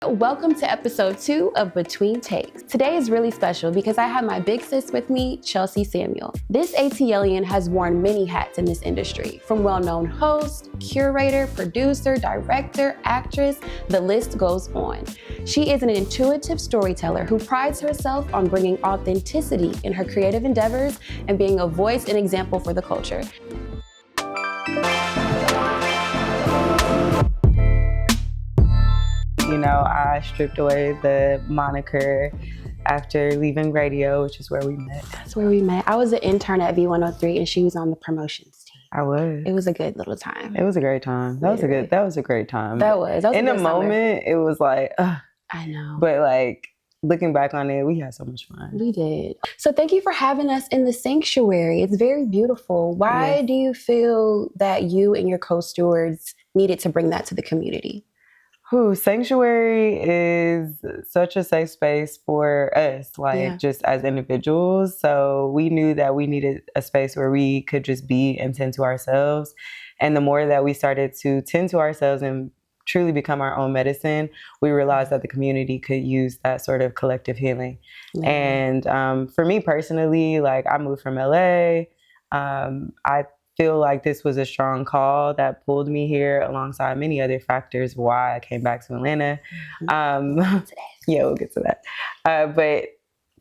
Welcome to episode 2 of Between Takes. Today is really special because I have my big sis with me, Chelsea Samuel. This ATLian has worn many hats in this industry, from well-known host, curator, producer, director, actress, the list goes on. She is an intuitive storyteller who prides herself on bringing authenticity in her creative endeavors and being a voice and example for the culture. You know, I stripped away the moniker after leaving radio, which is where we met. That's where we met. I was an intern at V103 and she was on the promotions team. I was. It was a good little time. It was a great time. That was a great time. That was in a the moment, it was like, I know. But like looking back on it, we had so much fun. We did. So thank you for having us in the sanctuary. It's very beautiful. Why do you feel that you and your co-stewards needed to bring that to the community? Sanctuary is such a safe space for us, just as individuals. So we knew that we needed a space where we could just be and tend to ourselves. And the more that we started to tend to ourselves and truly become our own medicine, we realized that the community could use that sort of collective healing. Mm-hmm. And for me personally, I moved from LA. I feel like this was a strong call that pulled me here alongside many other factors why I came back to Atlanta. We'll get to that. But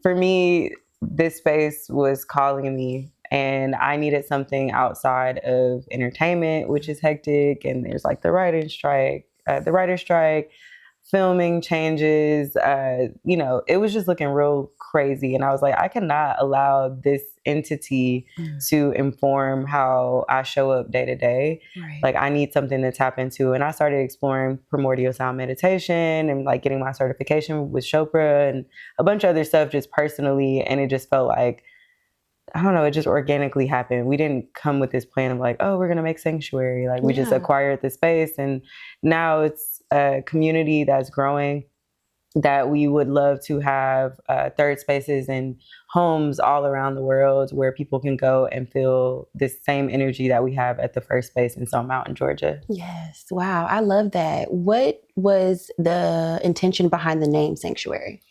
for me, this space was calling me, and I needed something outside of entertainment, which is hectic. And there's the writer's strike, filming changes, it was just looking real crazy. And I was like, I cannot allow this entity to inform how I show up day to day. Right. I need something to tap into. And I started exploring primordial sound meditation and getting my certification with Chopra and a bunch of other stuff just personally. And it just felt like, I don't know, it just organically happened. We didn't come with this plan of we're going to make sanctuary. We just acquired the space, and now it's a community that's growing, that we would love to have third spaces and homes all around the world where people can go and feel this same energy that we have at the first space in Stone Mountain, Georgia. Yes. Wow. I love that. What was the intention behind the name Sanctuary?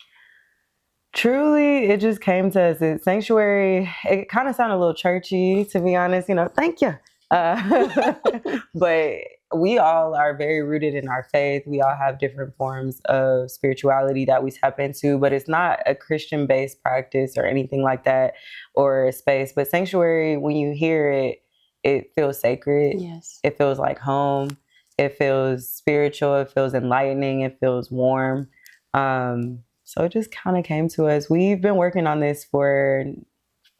Truly, it just came to us. It's sanctuary. It kind of sounded a little churchy, to be honest. Thank you. But we all are very rooted in our faith. We all have different forms of spirituality that we tap into, but it's not a Christian-based practice or anything like that, or a space. But sanctuary, when you hear it, it feels sacred. Yes. It feels like home. It feels spiritual. It feels enlightening. It feels warm. So it just kind of came to us. We've been working on this for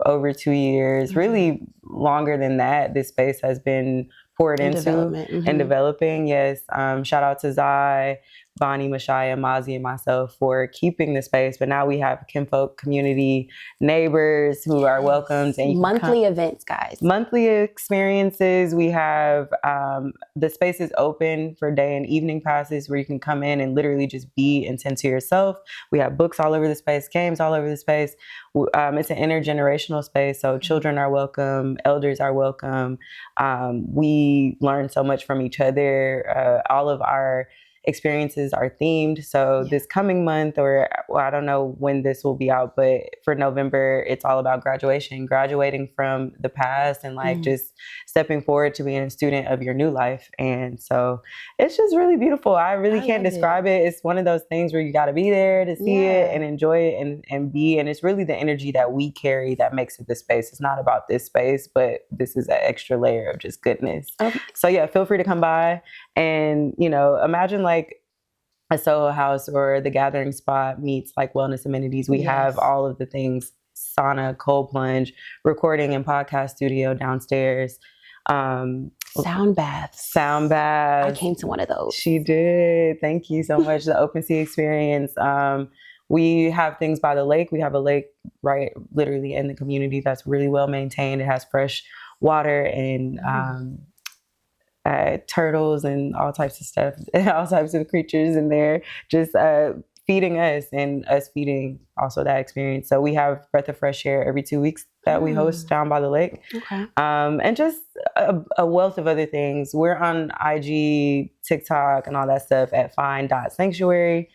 over 2 years, really longer than that. This space has been poured into and developing. Yes. Shout out to Zai, Bonnie, Mashaya, Mazi, and myself for keeping the space. But now we have kinfolk, community, neighbors who are welcomed. And monthly events, guys. Monthly experiences. We have the space is open for day and evening passes where you can come in and literally just be and tend to yourself. We have books all over the space, games all over the space. It's an intergenerational space, so children are welcome, elders are welcome. We learn so much from each other. All of our experiences are themed. So this coming month, I don't know when this will be out, but for November, it's all about graduating from the past and just stepping forward to being a student of your new life. And so it's just really beautiful. I really can't describe it. It's one of those things where you got to be there to see it and enjoy it and be. And it's really the energy that we carry that makes it the space. It's not about this space, but this is an extra layer of just goodness. So feel free to come by and, imagine a Soho House or the Gathering Spot meets wellness amenities. We have all of the things: sauna, cold plunge, recording and podcast studio downstairs. Sound baths. I came to one of those. She did. Thank you so much. The Open Sea experience. We have things by the lake. We have a lake right literally in the community that's really well maintained. It has fresh water and turtles and all types of stuff, all types of creatures in there, just feeding us and us feeding also that experience. So we have Breath of Fresh Air every 2 weeks that we host down by the lake. Okay. And just a wealth of other things. We're on IG, TikTok, and all that stuff at fine.sanctuary.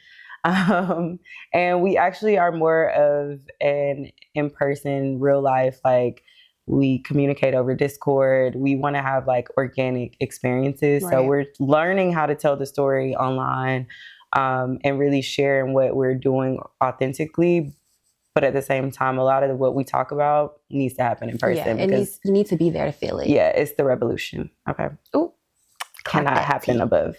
And we actually are more of an in-person, real life, like we communicate over Discord. We want to have like organic experiences. Right. So we're learning how to tell the story online, and really sharing what we're doing authentically. But at the same time, a lot of what we talk about needs to happen in person, because you need to be there to feel it. Yeah, it's the revolution. Okay. Ooh, cannot happen above,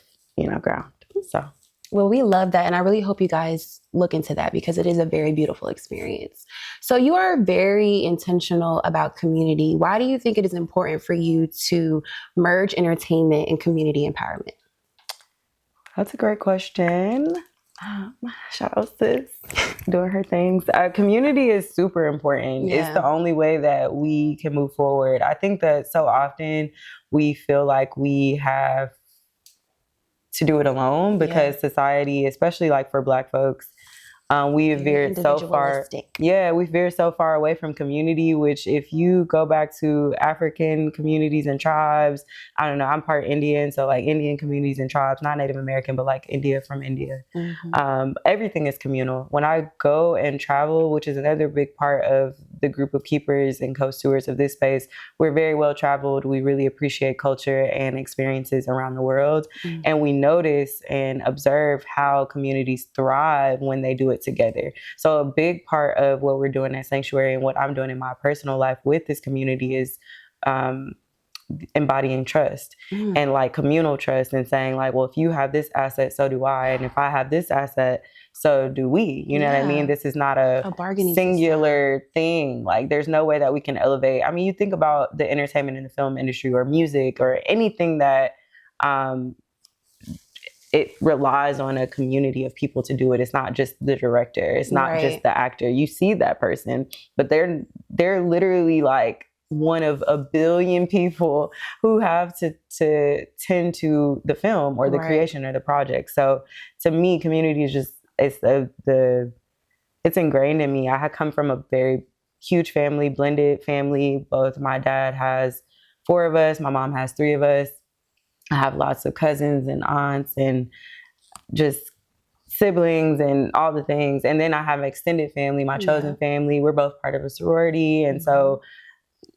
ground. So. Well, we love that. And I really hope you guys look into that, because it is a very beautiful experience. So you are very intentional about community. Why do you think it is important for you to merge entertainment and community empowerment? That's a great question. Shout out sis, doing her things. Community is super important. Yeah. It's the only way that we can move forward. I think that so often we feel like we have to do it alone, because society, especially like for Black folks, we have veered so far. Yeah, we've veered so far away from community, which if you go back to African communities and tribes, I don't know, I'm part Indian, so like Indian communities and tribes, not Native American, but like India from India. Everything is communal. When I go and travel, which is another big part of the group of keepers and co-stewards of this space, we're very well traveled. We really appreciate culture and experiences around the world. And we notice and observe how communities thrive when they do it together. So a big part of what we're doing at Sanctuary and what I'm doing in my personal life with this community is embodying trust and like communal trust, and saying like, well, if you have this asset, so do I. And if I have this asset, so do we. You know what I mean? This is not a bargaining singular thing. Like there's no way that we can elevate. I mean, you think about the entertainment and the film industry or music or anything that it relies on a community of people to do it. It's not just the director. It's not just the actor. You see that person, but they're literally like one of a billion people who have to tend to the film or the creation or the project. So to me, community is just, it's ingrained in me. I had come from a very huge family, blended family. Both my dad has 4 of us. My mom has 3 of us. I have lots of cousins and aunts and just siblings and all the things. And then I have an extended family, my chosen family. We're both part of a sorority. And so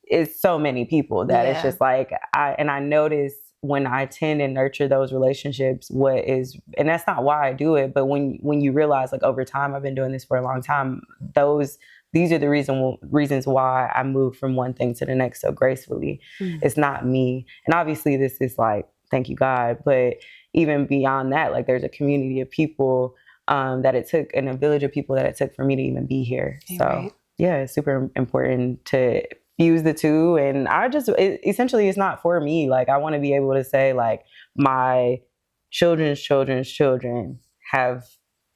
it's so many people that it's just like, I notice when I tend and nurture those relationships, and that's not why I do it, but when you realize like over time, I've been doing this for a long time, these are the reasons why I move from one thing to the next so gracefully. It's not me. And obviously this is like, thank you, God. But even beyond that, like there's a community of people that it took, and a village of people that it took for me to even be here. So yeah, it's super important to fuse the two. And essentially it's not for me. Like I want to be able to say like my children's children have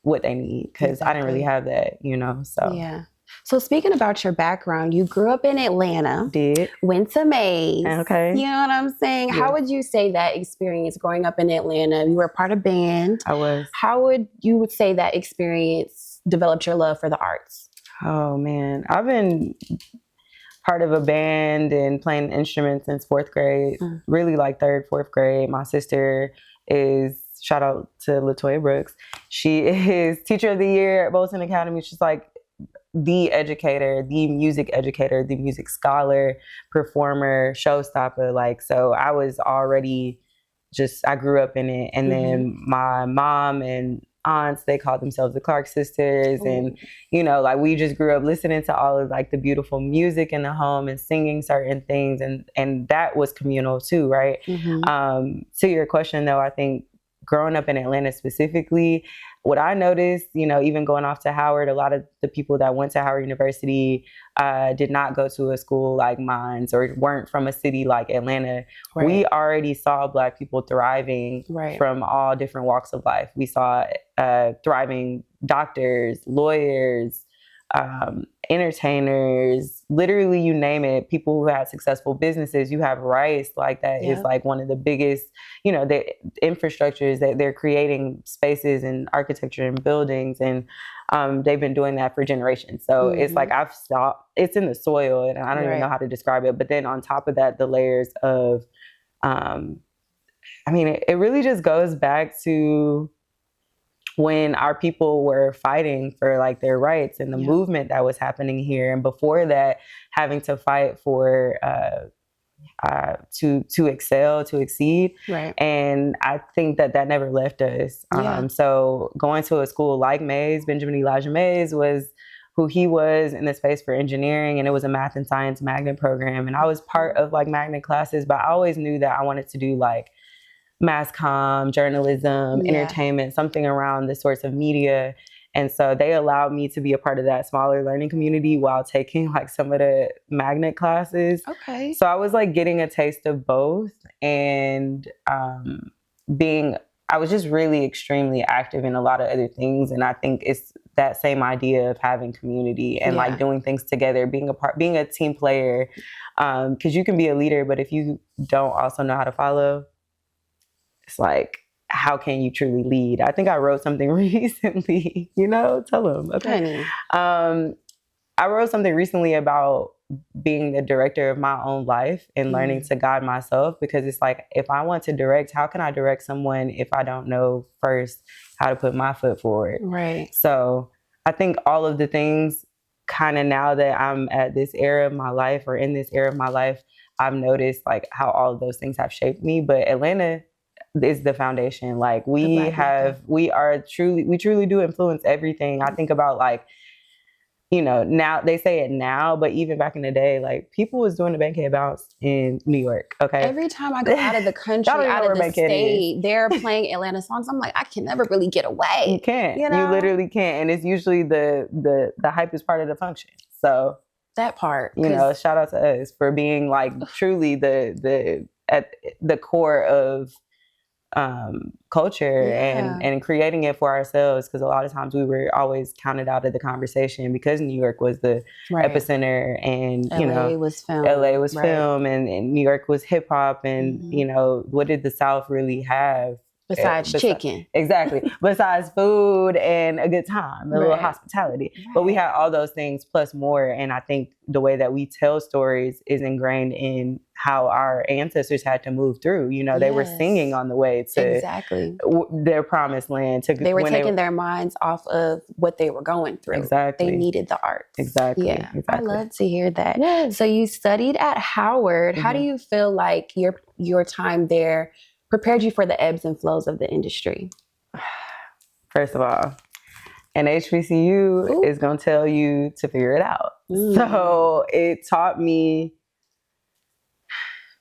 what they need, because I didn't really have that, so. Yeah. So speaking about your background, you grew up in Atlanta. Went to Mays. Okay. You know what I'm saying? Yeah. How would you say that experience growing up in Atlanta? You were part of band. I was. How would you say that experience developed your love for the arts? Oh man, I've been part of a band and playing instruments since 4th grade, really like 3rd, 4th grade. My sister is, shout out to LaToya Brooks. She is teacher of the year at Bolton Academy. She's like the educator, the music educator, the music scholar, performer, showstopper. Like, so I was already I grew up in it. And then my mom and aunts, they called themselves the Clark sisters. And, like we just grew up listening to all of like the beautiful music in the home and singing certain things. And that was communal too, right? To your question though, I think growing up in Atlanta specifically, what I noticed, even going off to Howard, a lot of the people that went to Howard University did not go to a school like mine or weren't from a city like Atlanta. We already saw Black people thriving from all different walks of life. We saw thriving doctors, lawyers, entertainers, literally you name it, people who had successful businesses. You have Rice, like that is like one of the biggest, the infrastructures that they're creating spaces and architecture and buildings. And they've been doing that for generations. So it's like it's in the soil, and I don't even know how to describe it. But then on top of that, the layers of, it really just goes back to when our people were fighting for like their rights and the movement that was happening here. And before that, having to fight for to excel, to exceed. Right. And I think that never left us. So going to a school like Mays, Benjamin Elijah Mays was who he was in the space for engineering, and it was a math and science magnet program. And I was part of like magnet classes, but I always knew that I wanted to do like mass comm, journalism, entertainment, something around the sorts of media. And so they allowed me to be a part of that smaller learning community while taking like some of the magnet classes. Okay. So I was like getting a taste of both, and I was just really extremely active in a lot of other things. And I think it's that same idea of having community and like doing things together, being a team player. Because you can be a leader, but if you don't also know how to follow, it's like, how can you truly lead? I think I wrote something recently, tell them. Okay. I wrote something recently about being the director of my own life and learning to guide myself, because it's like, if I want to direct, how can I direct someone if I don't know first how to put my foot forward? Right. So I think all of the things kind of, now that I'm at this era of my life, or in this era of my life, I've noticed like how all of those things have shaped me. But Atlanta is the foundation. Like we truly do influence everything. I think about like, now they say it now, but even back in the day, like people was doing the Bankhead Bounce in New York. Okay. Every time I go out of the country, out of the state, they're playing Atlanta songs. I'm like, I can never really get away. You can't. You literally can't. And it's usually the hype is part of the function. So that part, shout out to us for being like truly the at the core of culture and creating it for ourselves, because a lot of times we were always counted out of the conversation because New York was the epicenter, and LA was film, and New York was hip hop, and what did the South really have besides chicken? Exactly. Besides food and a good time, a little hospitality. But we had all those things plus more. And I think the way that we tell stories is ingrained in how our ancestors had to move through. They were singing on the way to their promised land. They were taking their minds off of what they were going through. Exactly. They needed the arts. Exactly. Yeah. Exactly. I love to hear that. Yes. So you studied at Howard. How do you feel like your time there prepared you for the ebbs and flows of the industry? First of all, an HBCU is going to tell you to figure it out. So it taught me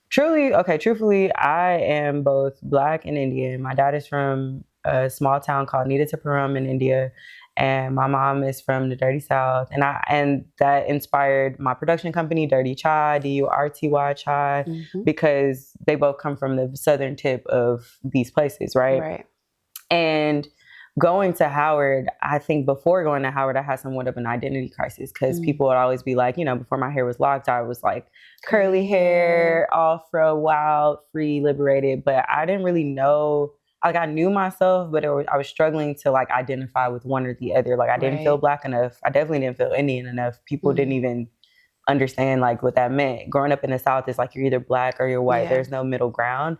truthfully, I am both Black and Indian. My dad is from a small town called Nidatapuram in India, and my mom is from the Dirty South. And that inspired my production company, Dirty Chai, DURTY Chai, because they both come from the southern tip of these places, right? Right. And going to Howard, I think before going to Howard, I had somewhat of an identity crisis, because people would always be like, before my hair was locked, I was like curly hair, afro, wild, free, liberated. But I didn't really know. Like I knew myself, but I was struggling to like identify with one or the other. Like I didn't feel Black enough. I definitely didn't feel Indian enough. People didn't even understand like what that meant. Growing up in the South, it's like you're either Black or you're white. There's no middle ground.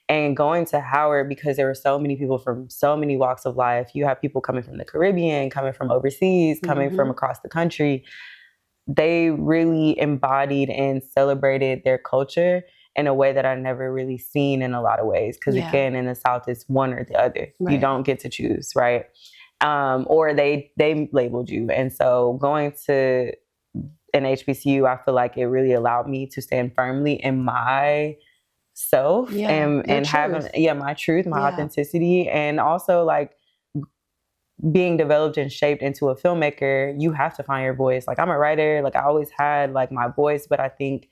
And going to Howard, because there were so many people from so many walks of life. You have people coming from the Caribbean, coming from overseas, coming from across the country. They really embodied and celebrated their culture in a way that I never really seen in a lot of ways. Because again, in the South, it's one or the other. You don't get to choose, right? Or they labeled you. And so going to an HBCU, I feel like it really allowed me to stand firmly in my self and having my truth, my authenticity, and also like being developed and shaped into a filmmaker. You have to find your voice. Like I'm a writer, like I always had like my voice, but I think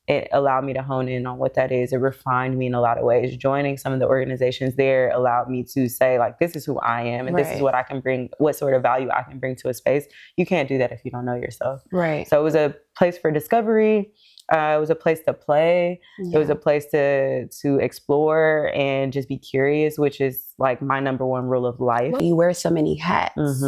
it allowed me to hone in on what that is. It refined me in a lot of ways. Joining some of the organizations there allowed me to say like, this is who I am, and this is what I can bring, what sort of value I can bring to a space. You can't do that if you don't know yourself. Right. So it was a place for discovery. It was a place to play. It was a place to explore and just be curious, which is like my number one rule of life. You wear so many hats.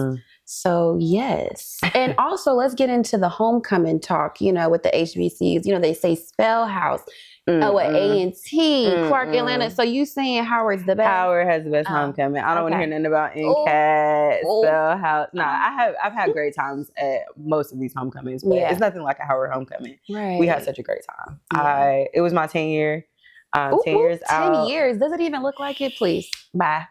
So yes. And also let's get into the homecoming talk, with the HBCUs. They say Spell House, Oh, at A&T, Clark, Atlanta. So you saying Howard's the best? Howard has the best homecoming. I don't want to hear nothing about NCAT, Spell House. No, I've had great times at most of these homecomings, but it's nothing like a Howard homecoming. Right. We had such a great time. Yeah. It was my 10 year. 10 years 10 out. 10 years. Does it even look like it? Please. Bye.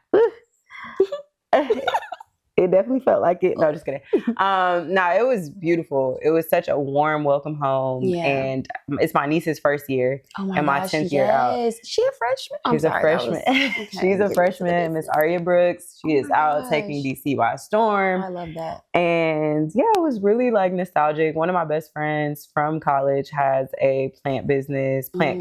It definitely felt like it. No, just kidding. No, it was beautiful. It was such a warm welcome home. Yeah. And it's my niece's first year. Oh my and my gosh, 10th year out. Is she a freshman? She's a freshman. Okay. She's a freshman. Miss Aria Brooks. She is out taking DC by storm. I love that. And yeah, it was really like nostalgic. One of my best friends from college has a plant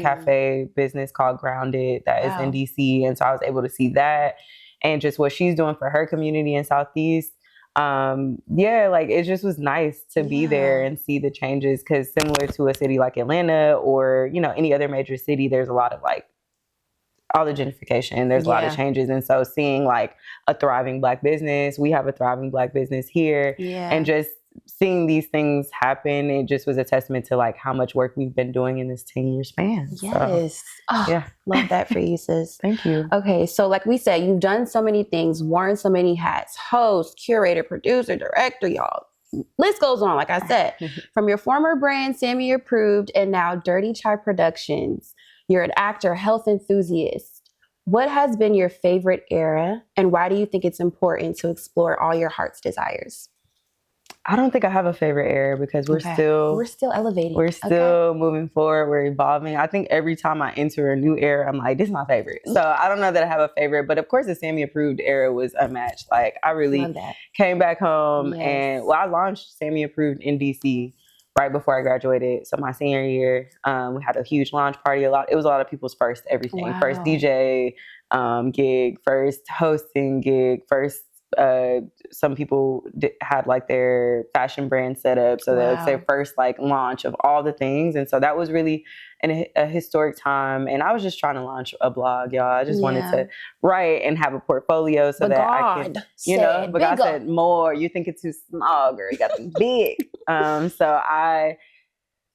cafe business called Grounded that is in DC. And so I was able to see that. And just what she's doing for her community in Southeast. Like it just was nice to be there and see the changes, because similar to a city like Atlanta or, any other major city, there's a lot of like all the gentrification, there's a lot of changes. And so seeing like a thriving Black business, we have a thriving Black business here, and just seeing these things happen, it just was a testament to like how much work we've been doing in this 10-year span. Yes. So, love that for you, sis. Thank you. Okay. So like we said, you've done so many things, worn so many hats, host, curator, producer, director, y'all. List goes on, like I said. From your former brand, Sammy Approved, and now Dirty Chai Productions. You're an actor, health enthusiast. What has been your favorite era, and why do you think it's important to explore all your heart's desires? I don't think I have a favorite era, because we're still elevating. We're still moving forward. We're evolving. I think every time I enter a new era, I'm like, this is my favorite. So I don't know that I have a favorite, but of course the Sammy Approved era was unmatched. Like I really came back home and I launched Sammy Approved in DC right before I graduated. So my senior year, we had a huge launch party. It was a lot of people's first everything. Wow. First DJ gig, first hosting gig, first some people had like their fashion brand set up. So that was their first like launch of all the things. And so that was really a historic time. And I was just trying to launch a blog, y'all. I just wanted to write and have a portfolio so that I could, but God said more. You think it's too small, girl. You got to be big. So I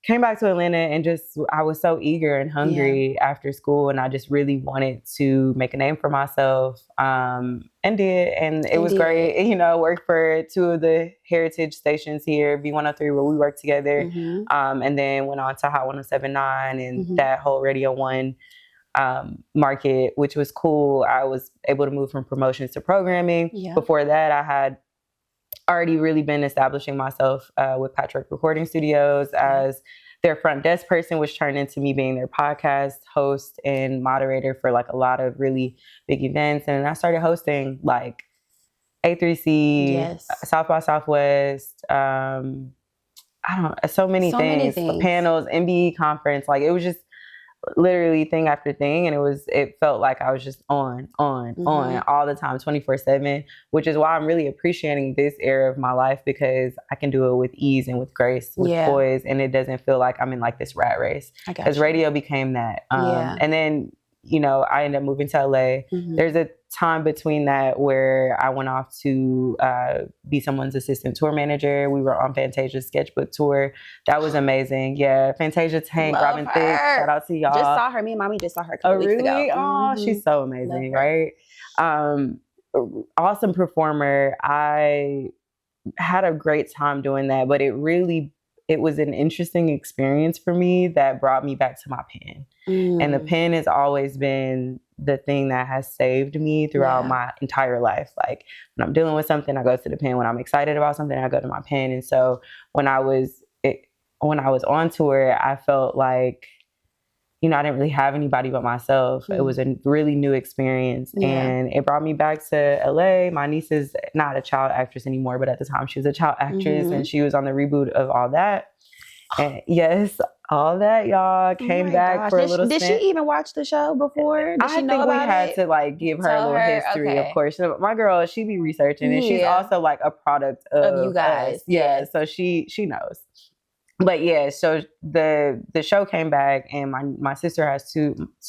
came back to Atlanta and I was so eager and hungry after school, and I just really wanted to make a name for myself, and did. And it was great, worked for two of the heritage stations here, B103, where we worked together, and then went on to Hot 107.9 and that whole Radio 1 market, which was cool. I was able to move from promotions to programming. Before that, I had already really been establishing myself with Patchwork Recording Studios as their front desk person, which turned into me being their podcast host and moderator for like a lot of really big events. And I started hosting like A3C, South by Southwest, so many things, panels, MBE conference. Like it was just literally thing after thing, and it felt like I was just on all the time, 24/7, which is why I'm really appreciating this era of my life, because I can do it with ease and with grace, with poise, and it doesn't feel like I'm in like this rat race, because radio became that. And then I ended up moving to LA. There's a time between that where I went off to be someone's assistant tour manager. We were on Fantasia's sketchbook tour. That was amazing. Yeah, Fantasia, Tank, Love Robin Thicke. Shout out to y'all. Just saw her. Me and Mommy just saw her a couple weeks ago. Oh, she's so amazing, right? Awesome performer. I had a great time doing that, but it was an interesting experience for me that brought me back to my pen. And the pen has always been the thing that has saved me throughout my entire life. Like when I'm dealing with something, I go to the pen. When I'm excited about something, I go to my pen. And so when I was on tour, I felt like, I didn't really have anybody but myself. It was a really new experience, and it brought me back to LA. My niece is not a child actress anymore, but at the time she was a child actress, and she was on the reboot of All That. And yes, All That, y'all, came back for a little stint. Did she even watch the show before? Did she know think about we had to like give her a little history, of course. My girl, she be researching, and she's also like a product of you guys. Yeah, so she knows. But yeah, so the show came back, and my sister has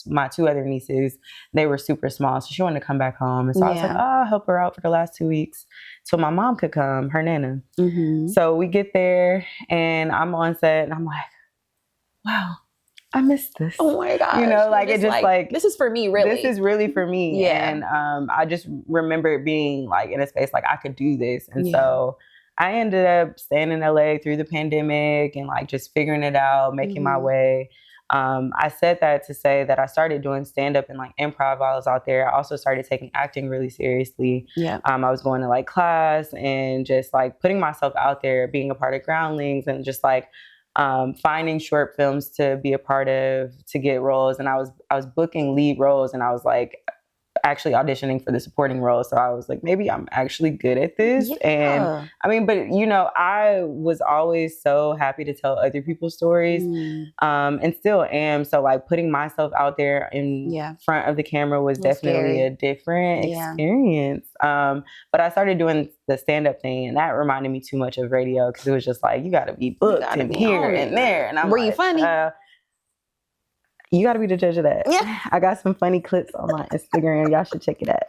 my two other nieces. They were super small, so she wanted to come back home. And so I was like, I'll help her out for the last 2 weeks till my mom could come, her nana. So we get there, and I'm on set, and I'm like, wow, I miss this. Oh my gosh. You know, like it just like this is for me, really. This is really for me. Yeah. And I just remember it being like in a space like I could do this. And so I ended up staying in LA through the pandemic and like just figuring it out, making my way. I said that to say that I started doing stand-up and like improv while I was out there. I also started taking acting really seriously. Yeah. I was going to like class and just like putting myself out there, being a part of Groundlings and just like finding short films to be a part of, to get roles. And I was booking lead roles and I was like actually auditioning for the supporting role. So I was like, maybe I'm actually good at this. And I mean, but you know, I was always so happy to tell other people's stories and still am. So like putting myself out there in front of the camera was definitely a different experience. But I started doing the stand-up thing and that reminded me too much of radio because it was just like, you got to be booked and here and there. And I'm Were you funny? You got to be the judge of that. Yeah. I got some funny clips on my Instagram. Y'all should check it out.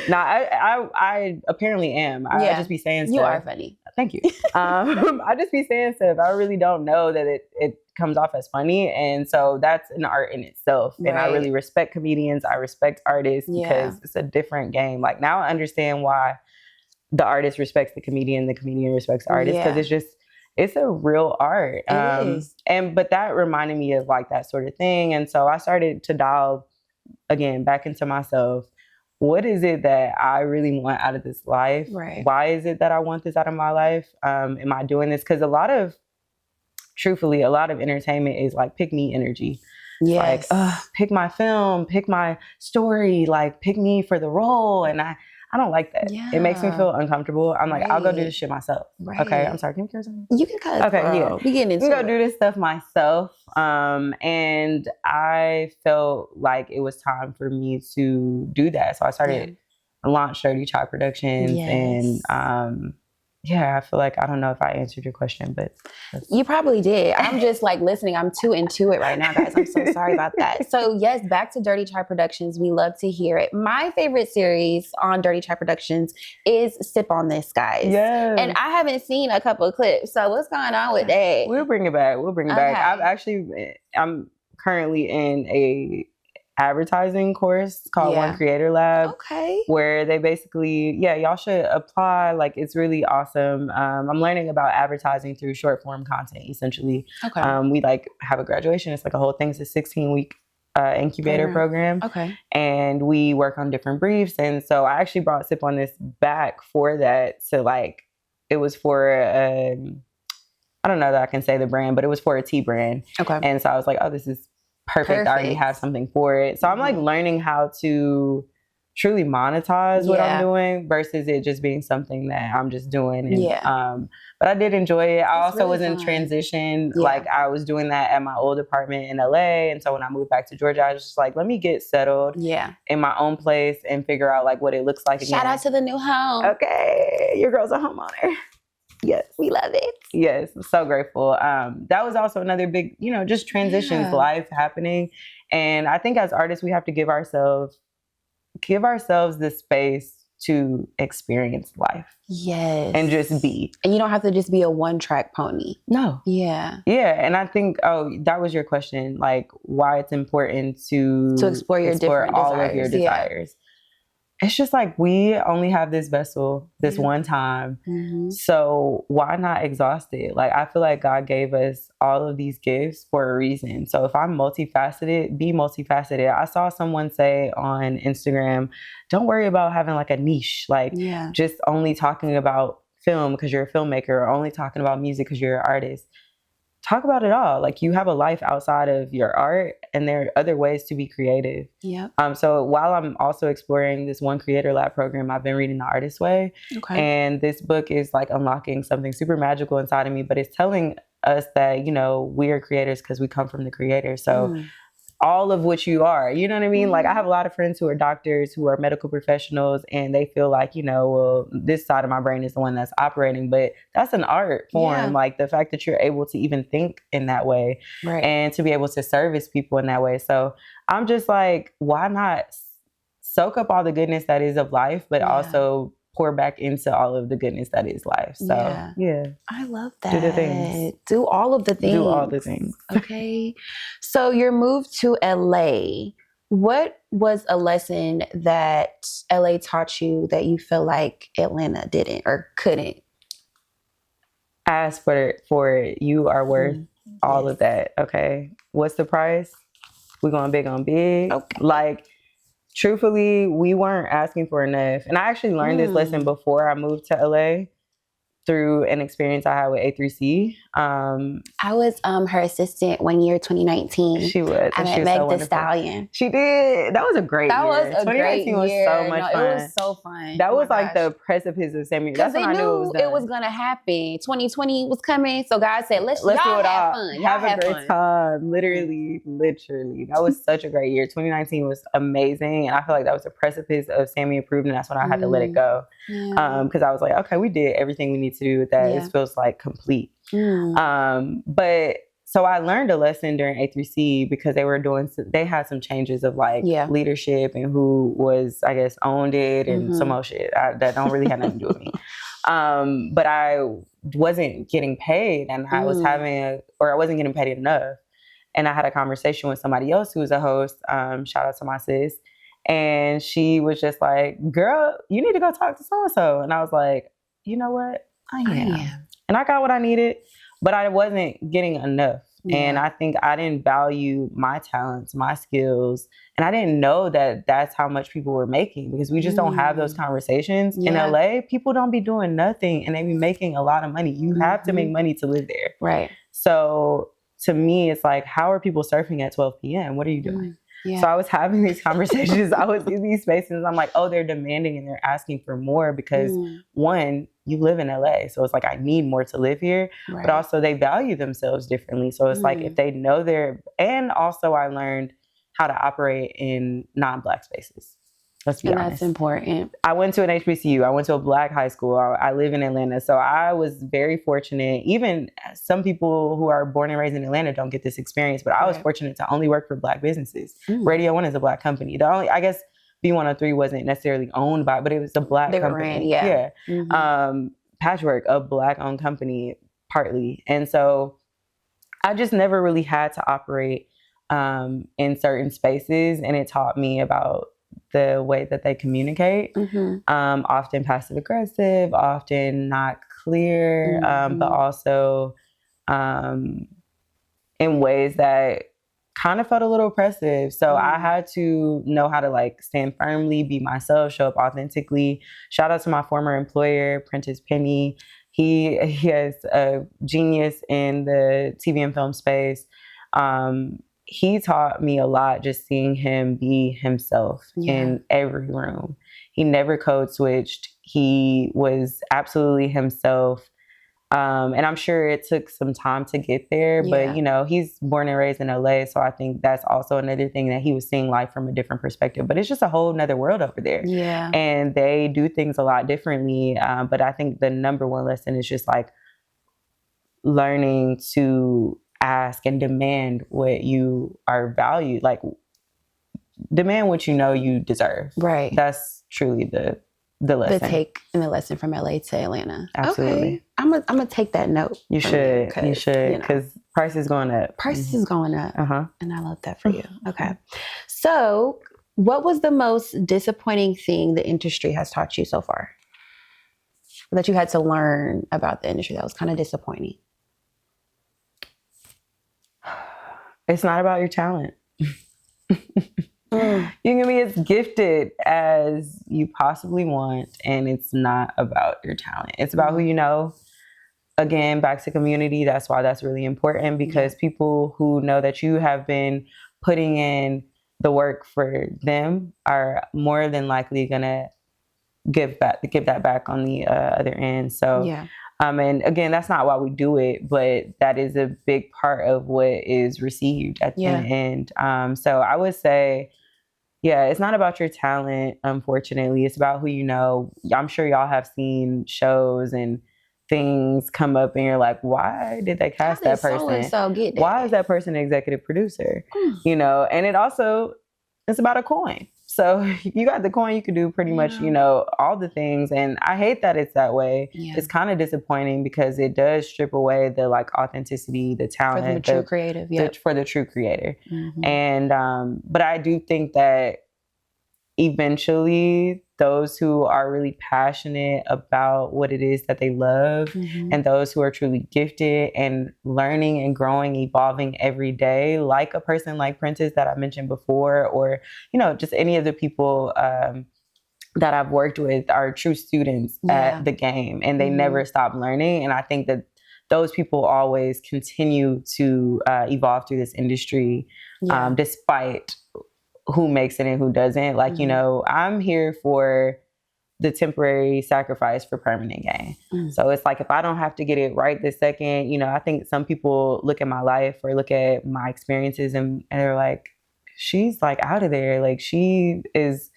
No, I apparently am. I just be saying stuff. You are funny. Thank you. I just be saying stuff. I really don't know that it comes off as funny. And so that's an art in itself. And I really respect comedians. I respect artists because it's a different game. Like now I understand why the artist respects the comedian respects the artist because it's a real art. It is. But that reminded me of like that sort of thing. And so I started to dial again back into myself. What is it that I really want out of this life? Right. Why is it that I want this out of my life? Am I doing this? Because truthfully, a lot of entertainment is like pick me energy. Yes. Like, pick my film, pick my story, like pick me for the role. And I don't like that. Yeah. It makes me feel uncomfortable. I'm like, I'll go do this shit myself. Right. Okay, I'm sorry. Can you hear something? You can cut. Okay, bro. We getting into go do this stuff myself. And I felt like it was time for me to do that. So I started launched Dirty Chai Productions and I feel like I don't know if I answered your question, but you probably did. I'm just like listening. I'm too into it right now, guys. I'm so sorry about that. So yes, back to Dirty Chai Productions. We love to hear it. My favorite series on Dirty Chai Productions is Sip on This, guys. Yes. And I haven't seen a couple of clips. So what's going on with that? We'll bring it back. I'm currently in a advertising course called One Creator Lab. Okay. Where they basically, y'all should apply. Like, it's really awesome. I'm learning about advertising through short form content, essentially. Okay. We like have a graduation. It's like a whole thing. It's a 16-week incubator program. Okay. And we work on different briefs. And so I actually brought Sip on This back for that. So like, it was for, I don't know that I can say the brand, but it was for a tea brand. Okay. And so I was like, oh, this is perfect. I already have something for it. So I'm like learning how to truly monetize what I'm doing versus it just being something that I'm just doing. And, but I did enjoy it. I also was in transition. Like I was doing that at my old apartment in LA. And so when I moved back to Georgia, I was just like, let me get settled in my own place and figure out like what it looks like. Shout out to the new home. Okay. Your girl's a homeowner. Yes. We love it. Yes. I'm so grateful. That was also another big, just transitions, life happening. And I think as artists, we have to give ourselves the space to experience life. Yes. And just be. And you don't have to just be a one-track pony. No. Yeah. Yeah. And I think, that was your question, like why it's important to explore your different all desires. Of your desires. It's just like we only have this vessel this one time. Mm-hmm. So why not exhaust it? Like I feel like God gave us all of these gifts for a reason. So if I'm multifaceted, be multifaceted. I saw someone say on Instagram, don't worry about having like a niche, like just only talking about film because you're a filmmaker or only talking about music because you're an artist. Talk about it all. Like you have a life outside of your art and there are other ways to be creative. Yeah. So while I'm also exploring this One Creator Lab program, I've been reading The Artist's Way. Okay. And this book is like unlocking something super magical inside of me, but it's telling us that, we are creators because we come from the creator. So all of what you are, you know what I mean? Like I have a lot of friends who are doctors, who are medical professionals, and they feel like, well, this side of my brain is the one that's operating, but that's an art form. Yeah. Like the fact that you're able to even think in that way and to be able to service people in that way. So I'm just like, why not soak up all the goodness that is of life, but also pour back into all of the goodness that is life. So yeah. I love that. Do the things. Do all of the things. Do all the things. Okay. So your move to LA, what was a lesson that LA taught you that you feel like Atlanta didn't or couldn't? Ask for it. You are worth all of that. Okay. What's the price? We're going big on big. Okay. Like, truthfully, we weren't asking for enough. And I actually learned this lesson before I moved to LA through an experience I had with A3C. I was her assistant one year, 2019. She was. I met Meg the Stallion. She did. That was a great year. 2019 was so much fun. It was so fun. That was like the precipice of Samuel. That's when I knew it was going to happen. 2020 was coming. So God said, let's do it all. Fun. Have a great time. Literally. That was such a great year. 2019 was amazing. And I feel like that was the precipice of Samuel approved. And that's when I had to let it go. Because I was like, okay, we did everything we need to do with that. It feels like complete. But so I learned a lesson during A3C because they had some changes of like leadership and who was, I guess, owned it and some more shit that don't really have nothing to do with me. But I wasn't getting paid and I was I wasn't getting paid enough. And I had a conversation with somebody else who was a host. Shout out to my sis. And she was just like, girl, you need to go talk to so-and-so. And I was like, you know what? I am. And I got what I needed, but I wasn't getting enough. And I think I didn't value my talents, my skills. And I didn't know that that's how much people were making because we just don't have those conversations. In LA, people don't be doing nothing and they be making a lot of money. You have to make money to live there. Right. So to me, it's like, how are people surfing at 12 p.m.? What are you doing? So I was having these conversations. I was in these spaces. I'm like, oh, they're demanding and they're asking for more because one, you live in LA. So it's like, I need more to live here, but also they value themselves differently. So it's like, if they know and also I learned how to operate in non-Black spaces. Let's be honest. That's important. I went to an HBCU. I went to a Black high school. I live in Atlanta. So I was very fortunate. Even some people who are born and raised in Atlanta don't get this experience, but I was fortunate to only work for Black businesses. Radio One is a Black company. I guess B103 wasn't necessarily owned by, but it was a Black company. Patchwork, a Black owned company, partly. And so I just never really had to operate in certain spaces. And it taught me about the way that they communicate, often passive aggressive, often not clear, but also in ways that kind of felt a little oppressive. So I had to know how to like stand firmly, be myself, show up authentically. Shout out to my former employer, Prentice Penny. He has a genius in the TV and film space. He taught me a lot just seeing him be himself in every room. He never code switched. He was absolutely himself. And I'm sure it took some time to get there, but you know, he's born and raised in LA. So I think that's also another thing that he was seeing life from a different perspective, but it's just a whole nother world over there. And they do things a lot differently. But I think the number one lesson is just like learning to ask and demand what you are valued, like demand what you know you deserve. Right. That's truly the lesson. The take and the lesson from LA to Atlanta. Absolutely. Okay. I'm gonna take that note. You should, because price is going up. Price is going up. And I love that for you. Okay. So what was the most disappointing thing the industry has taught you so far? That you had to learn about the industry that was kind of disappointing? It's not about your talent. You can be as gifted as you possibly want, and it's not about your talent. It's about who you know. Again, back to community. That's why that's really important, because people who know that you have been putting in the work for them are more than likely gonna give that back on the other end. So and again, that's not why we do it, but that is a big part of what is received at the end. So I would say, it's not about your talent, unfortunately. It's about who you know. I'm sure y'all have seen shows and things come up and you're like, why did they cast that person? Why is that person an executive producer? You know, and it's about a coin. So if you got the coin, you could do pretty much, you know, all the things. And I hate that it's that way. Yeah. It's kind of disappointing because it does strip away the like authenticity, the talent, for the true creative, for the true creator. And but I do think that eventually those who are really passionate about what it is that they love and those who are truly gifted and learning and growing, evolving every day, like a person like Prentice that I mentioned before, or, you know, just any of the people that I've worked with are true students at the game, and they never stop learning. And I think that those people always continue to evolve through this industry, despite who makes it and who doesn't. Like, you know, I'm here for the temporary sacrifice for permanent gain. So it's like, if I don't have to get it right this second, you know, I think some people look at my life or look at my experiences and they're like, she's like out of there. Like, she is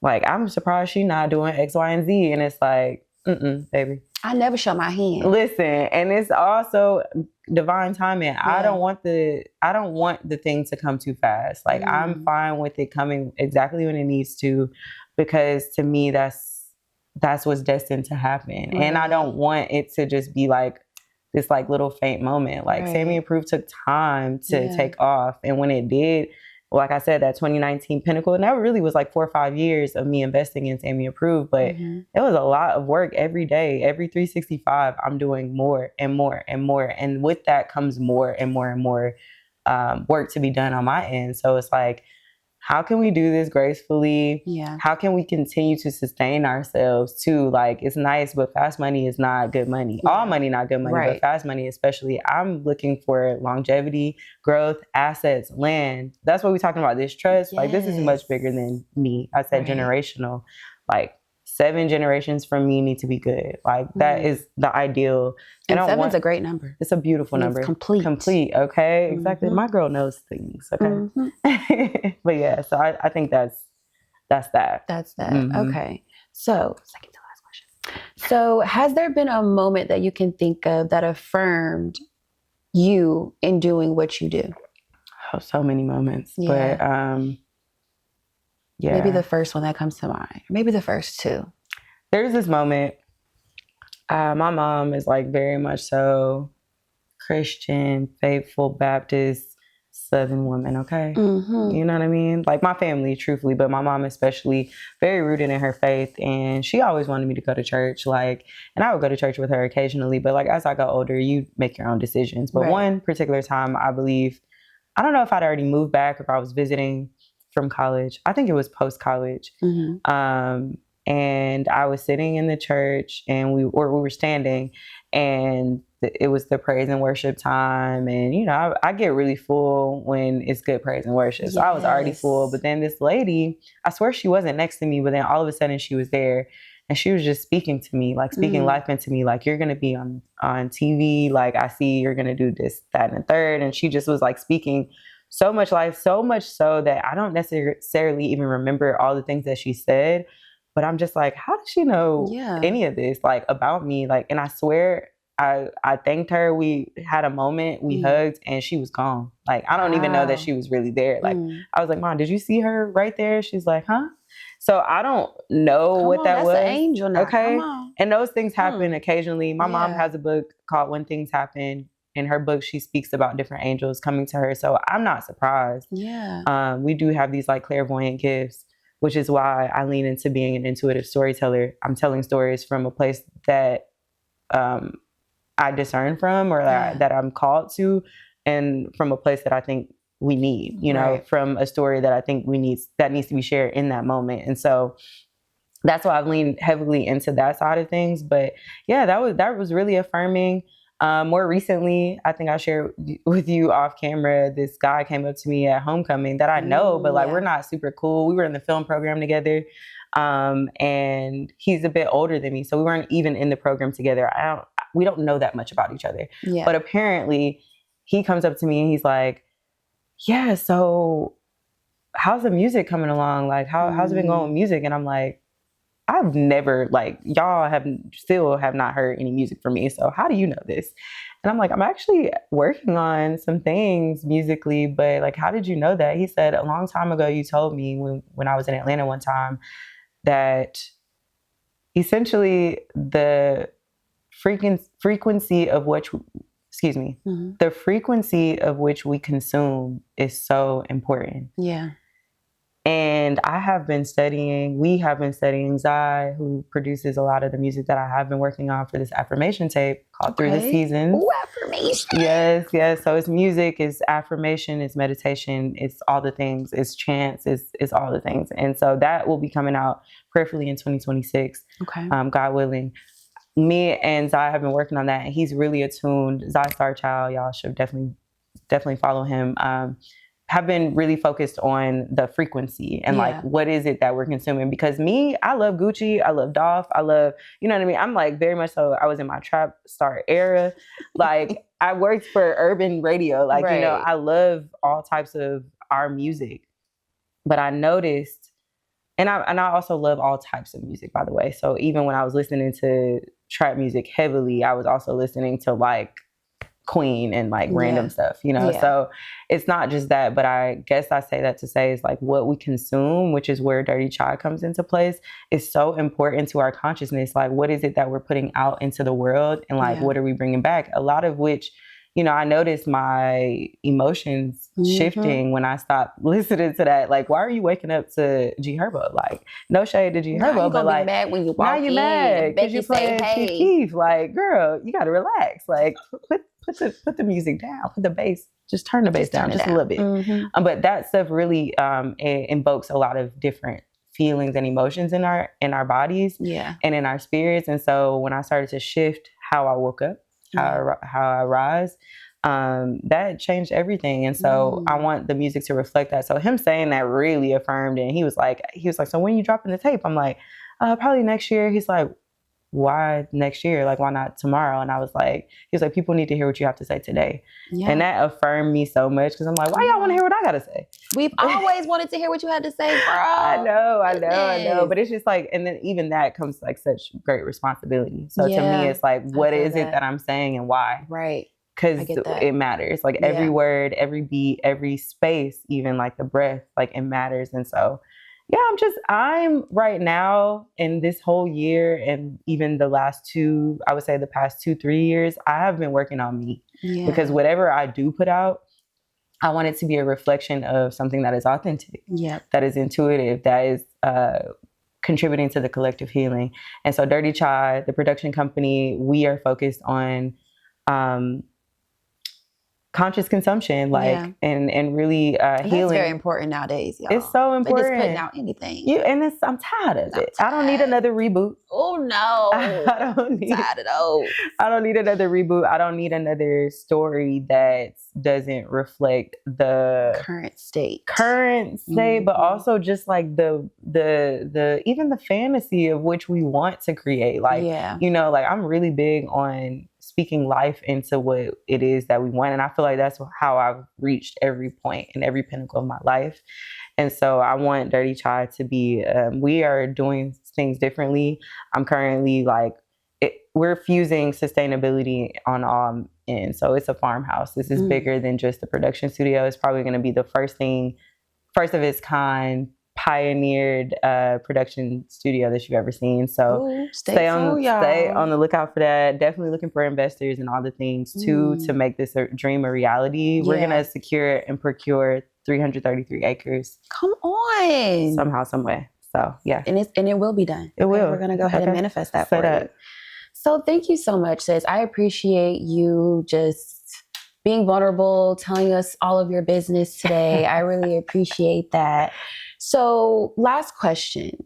like, I'm surprised she's not doing X, Y, and Z. And it's like, baby. I never show my hand. Listen, and it's also divine timing. Yeah. I don't want the thing to come too fast. Like, I'm fine with it coming exactly when it needs to, because to me, that's what's destined to happen. Right. And I don't want it to just be like this like little faint moment. Like, Sammy Approved took time to take off. And when it did, like I said, that 2019 pinnacle, and that really was like 4 or 5 years of me investing in Sammy Approved, but it was a lot of work every day. Every 365, I'm doing more and more and more. And with that comes more and more and more work to be done on my end. So it's like, how can we do this gracefully? Yeah. How can we continue to sustain ourselves too? Like, it's nice, but fast money is not good money. Yeah. All money, not good money, but fast money especially. I'm looking for longevity, growth, assets, land. That's what we're talking about. This trust, like, this is much bigger than me. I said generational. Like, 7 generations from me need to be good. Like, that is the ideal. And 7's a great number. It's a beautiful number. It's complete. Complete, okay? Exactly. My girl knows things, okay? But yeah, so I think that's that. That's that. Okay. So, second to last question. So, has there been a moment that you can think of that affirmed you in doing what you do? Oh, so many moments. Yeah. But yeah. Maybe the first one that comes to mind. Maybe the first 2. There's this moment. My mom is like very much so Christian, faithful, Baptist, Southern woman, okay? You know what I mean? Like, my family, truthfully, but my mom especially, very rooted in her faith. And she always wanted me to go to church. Like, and I would go to church with her occasionally. But like, as I got older, you make your own decisions. But one particular time, I believe, I don't know if I'd already moved back or if I was visiting from college. I think it was post-college. And I was sitting in the church, and we were standing, and it was the praise and worship time. And, you know, I get really full when it's good praise and worship. So I was already full. But then this lady, I swear she wasn't next to me, but then all of a sudden she was there, and she was just speaking to me, like speaking life into me, like, you're going to be on TV. Like, I see you're going to do this, that, and the third. And she just was like speaking so much life, so much so that I don't necessarily even remember all the things that she said, but I'm just like, how does she know any of this, like, about me? Like, and I swear, I thanked her. We had a moment, we hugged, and she was gone. Like, I don't even know that she was really there. Like, I was like, Mom, did you see her right there? She's like, huh? So I don't know what that was. That's an angel now. Okay. And those things happen occasionally. My mom has a book called When Things Happen. In her book, she speaks about different angels coming to her. So I'm not surprised. Yeah. We do have these like clairvoyant gifts, which is why I lean into being an intuitive storyteller. I'm telling stories from a place that I discern from, or that I'm called to, and from a place that I think we need, you know, from a story that I think that needs to be shared in that moment. And so that's why I've leaned heavily into that side of things. But yeah, that was really affirming. More recently, I think I shared with you off camera, this guy came up to me at homecoming that I know, but like, we're not super cool. We were in the film program together. And he's a bit older than me. So we weren't even in the program together. We don't know that much about each other. Yeah. But apparently he comes up to me and he's like, yeah, so how's the music coming along? Like, how's it been going with music? And I'm like, I've never, like, y'all still have not heard any music from me. So how do you know this? And I'm like, I'm actually working on some things musically, but like, how did you know that? He said, a long time ago, you told me when I was in Atlanta one time that essentially the frequency of which, the frequency of which we consume is so important. Yeah. And we have been studying Zai, who produces a lot of the music that I have been working on for this affirmation tape called Through the Seasons. Ooh, affirmation. Yes. So it's music, it's affirmation, it's meditation, it's all the things, it's chants, it's all the things. And so that will be coming out prayerfully in 2026, God willing. Me and Zai have been working on that, and he's really attuned. Zai Starchild, y'all should definitely follow him. Have been really focused on the frequency and like, what is it that we're consuming? Because I love Gucci, I love Dolph, I love, you know what I mean? I'm like very much so, I was in my trap star era. Like I worked for urban radio. Like, you know, I love all types of our music, but I noticed, and I also love all types of music, by the way. So even when I was listening to trap music heavily, I was also listening to like Queen and like random stuff, you know? So it's not just that, but I guess I say that to say is like what we consume, which is where Dirty Chai comes into place, is so important to our consciousness. Like, what is it that we're putting out into the world? And like, what are we bringing back? A lot of which, you know, I noticed my emotions shifting when I stopped listening to that. Like, why are you waking up to G Herbo? Like, no shade to G Herbo, but like, mad when you walk in. Now you mad because you playing Chief Keef. Like, girl, you got to relax. Like, put the music down, put the bass, just turn the bass down just a little bit. But that stuff really it invokes a lot of different feelings and emotions in our bodies and in our spirits. And so when I started to shift how I woke up, how I rise, that changed everything. And so I want the music to reflect that. So him saying that really affirmed it. And he was like, so when you dropping the tape? I'm like, probably next year. He's like, why next year? Like, why not tomorrow? And he was like, people need to hear what you have to say today. And that affirmed me so much because I'm like, why y'all want to hear what I got to say? We've always wanted to hear what you had to say, bro. I know. But it's just like, and then even that comes like such great responsibility. So to me, it's like, what is it that I'm saying and why? Right. Because it matters. Like every word, every beat, every space, even like the breath, like it matters. And so I'm right now in this whole year and even the past 2-3 years, I have been working on me because whatever I do put out, I want it to be a reflection of something that is authentic, that is intuitive, that is contributing to the collective healing. And so Dirty Chai, the production company, we are focused on conscious consumption, like, and really healing. That's very important nowadays, y'all. It's so important. Like just putting out anything. I'm tired of it. I don't need another reboot. Oh no. I don't need tired of those. I don't need another reboot. I don't need another story that doesn't reflect the current state, but also just like the even the fantasy of which we want to create. Like, you know, like I'm really big on speaking life into what it is that we want. And I feel like that's how I've reached every point and every pinnacle of my life. And so I want Dirty Chai to be, we are doing things differently. I'm currently we're fusing sustainability on all ends. So it's a farmhouse. This is bigger than just the production studio. It's probably going to be the first of its kind, pioneered production studio that you've ever seen. So stay on the lookout for that. Definitely looking for investors and all the things to make this dream a reality. We're gonna secure and procure 333 acres. Come on, somehow, some way. So and it will be done. It will. We're gonna go ahead and manifest that for you. So thank you so much, sis. I appreciate you just being vulnerable, telling us all of your business today. I really appreciate that. So last question,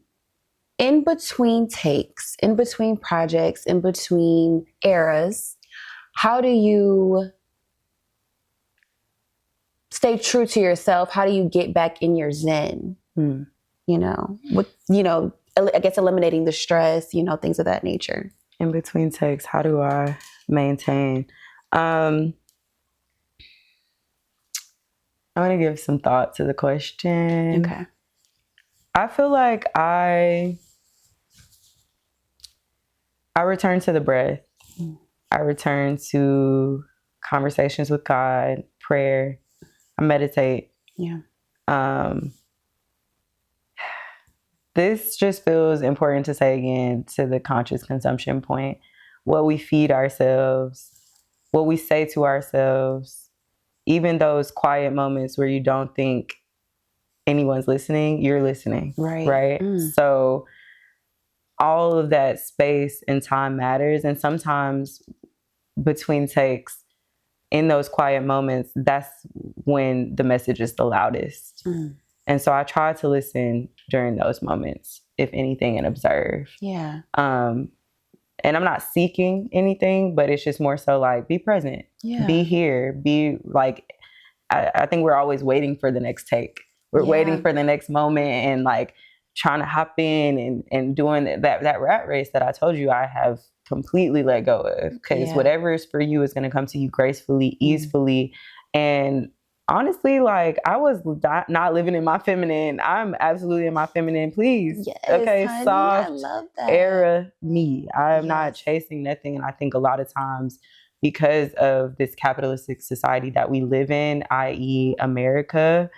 in between takes, in between projects, in between eras, how do you stay true to yourself? How do you get back in your zen? You know, I guess eliminating the stress, things of that nature. In between takes, how do I maintain? I'm going to give some thought to the question. Okay. I feel like I I return to the breath. I return to conversations with God, prayer. I meditate. Yeah. This just feels important to say again to the conscious consumption point. What we feed ourselves, what we say to ourselves, even those quiet moments where you don't think anyone's listening, you're listening. Right? So all of that space and time matters. And sometimes between takes, in those quiet moments, that's when the message is the loudest. And so I try to listen during those moments, if anything, and observe. Yeah. And I'm not seeking anything, but it's just more so like, be present, be here, be like, I think we're always waiting for the next take. We're waiting for the next moment and like trying to hop in and doing that rat race that I told you I have completely let go of, because whatever is for you is going to come to you gracefully, easily. And honestly, like, I was not living in my feminine. I'm absolutely in my feminine, please. Yes, okay, honey, soft I love that. era me. I'm not chasing nothing. And I think a lot of times, because of this capitalistic society that we live in, i.e. America,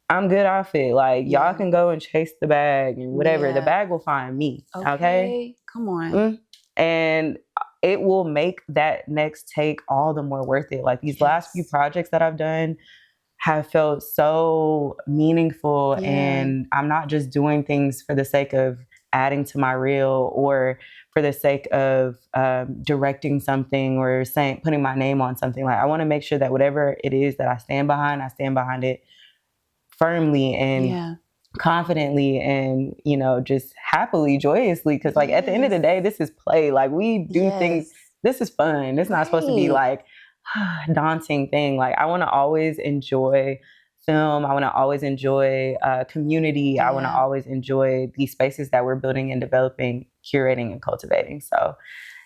I'm good off it. Like, y'all can go and chase the bag and whatever. The bag will find me. Okay? Come on. And it will make that next take all the more worth it. Like, these last few projects that I've done have felt so meaningful. And I'm not just doing things for the sake of adding to my reel or for the sake of directing something or putting my name on something. Like, I want to make sure that whatever it is that I stand behind it firmly and confidently and, you know, just happily, joyously. Because like at the end of the day, this is play. Like, we do things. This is fun. It's not supposed to be like daunting thing. Like, I want to always enjoy film. I want to always enjoy community. I want to always enjoy these spaces that we're building and developing, curating and cultivating. So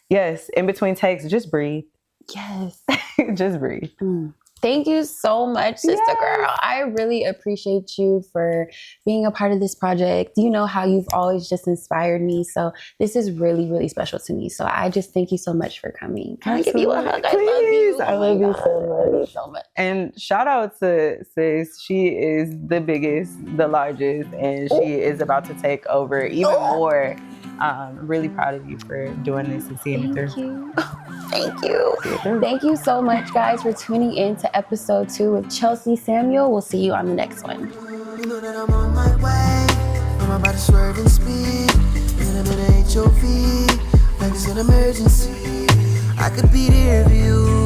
yes, in between takes, just breathe. Yes. Just breathe. Thank you so much, sister girl. I really appreciate you for being a part of this project. You know how you've always just inspired me. So this is really, really special to me. So I just thank you so much for coming. Can I give you a hug? Please. I love you. I love you so much. And shout out to sis. She is the biggest, the largest, and she is about to take over even more. I'm really proud of you for doing this and seeing it through. Thank you. Thank you so much, guys, for tuning in to episode 2 with Chelsea Samuel. We'll see you on the next one. You know that I'm on my way. I'm about to swerve and speed. In a minute, HOV, like it's an emergency. I could be there if you